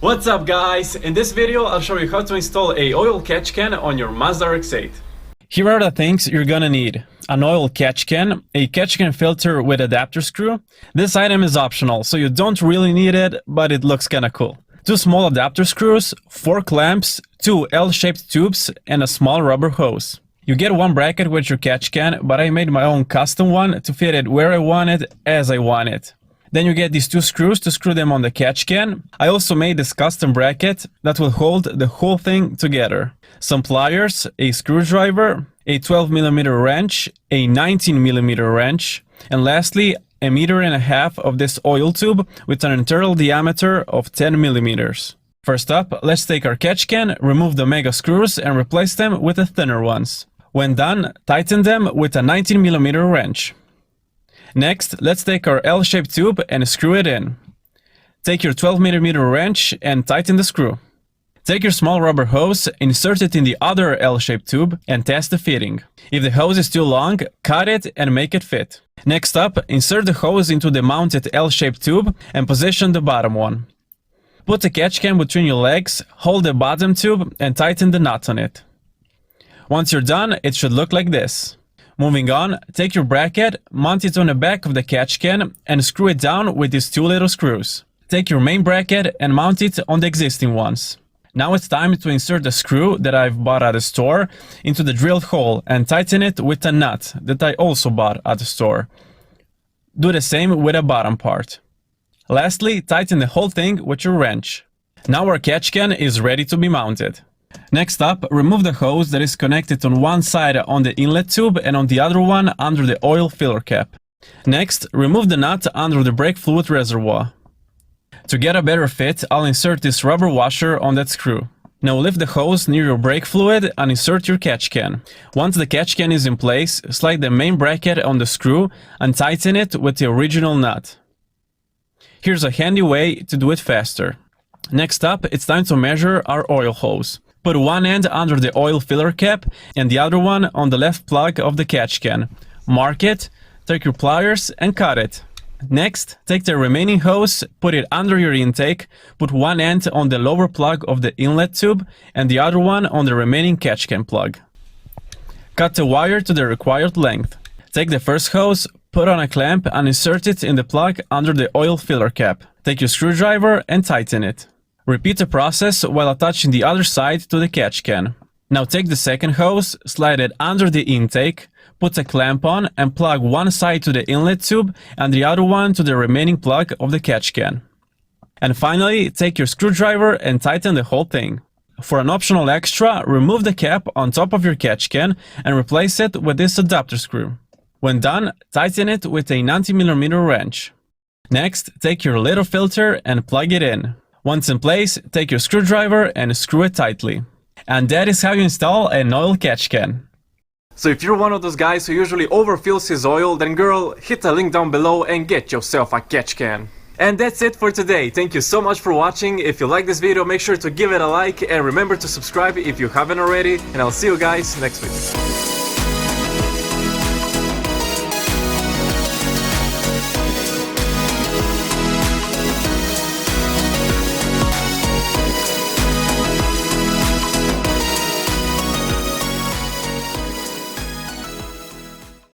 What's up guys? In this video I'll show you how to install a oil catch can on your Mazda Rx8. Here are the things you're gonna need. An oil catch can, a catch can filter with adapter screw. This item is optional, so you don't really need it, but it looks kinda cool. 2 small adapter screws, 4 clamps, 2 L-shaped tubes, and a small rubber hose. You get 1 bracket with your catch can, but I made my own custom one to fit it where I want it, as I want it. Then you get these 2 screws to screw them on the catch can. I also made this custom bracket that will hold the whole thing together. Some pliers, a screwdriver, a 12mm wrench, a 19mm wrench, and lastly, 1.5 meters of this oil tube with an internal diameter of 10mm. First up, let's take our catch can, remove the mega screws and replace them with the thinner ones. When done, tighten them with a 19mm wrench. Next, let's take our L-shaped tube and screw it in. Take your 12mm wrench and tighten the screw. Take your small rubber hose, insert it in the other L-shaped tube and test the fitting. If the hose is too long, cut it and make it fit. Next up, insert the hose into the mounted L-shaped tube and position the bottom one. Put the catch can between your legs, hold the bottom tube and tighten the nut on it. Once you're done, it should look like this. Moving on, take your bracket, mount it on the back of the catch can and screw it down with these 2 little screws. Take your main bracket and mount it on the existing ones. Now it's time to insert the screw that I've bought at the store into the drilled hole and tighten it with a nut that I also bought at the store. Do the same with the bottom part. Lastly, tighten the whole thing with your wrench. Now our catch can is ready to be mounted. Next up, remove the hose that is connected on one side on the inlet tube and on the other one under the oil filler cap. Next, remove the nut under the brake fluid reservoir. To get a better fit, I'll insert this rubber washer on that screw. Now lift the hose near your brake fluid and insert your catch can. Once the catch can is in place, slide the main bracket on the screw and tighten it with the original nut. Here's a handy way to do it faster. Next up, it's time to measure our oil hose. Put one end under the oil filler cap and the other one on the left plug of the catch can. Mark it, take your pliers and cut it. Next, take the remaining hose, put it under your intake, put one end on the lower plug of the inlet tube and the other one on the remaining catch can plug. Cut the wire to the required length. Take the first hose, put on a clamp and insert it in the plug under the oil filler cap. Take your screwdriver and tighten it. Repeat the process while attaching the other side to the catch can. Now take the second hose, slide it under the intake, put a clamp on and plug one side to the inlet tube and the other one to the remaining plug of the catch can. And finally, take your screwdriver and tighten the whole thing. For an optional extra, remove the cap on top of your catch can and replace it with this adapter screw. When done, tighten it with a 90mm wrench. Next, take your little filter and plug it in. Once in place, take your screwdriver and screw it tightly. And that is how you install an oil catch can. So if you're one of those guys who usually overfills his oil, then girl, hit the link down below and get yourself a catch can. And that's it for today. Thank you so much for watching. If you like this video, make sure to give it a like and remember to subscribe if you haven't already. And I'll see you guys next week.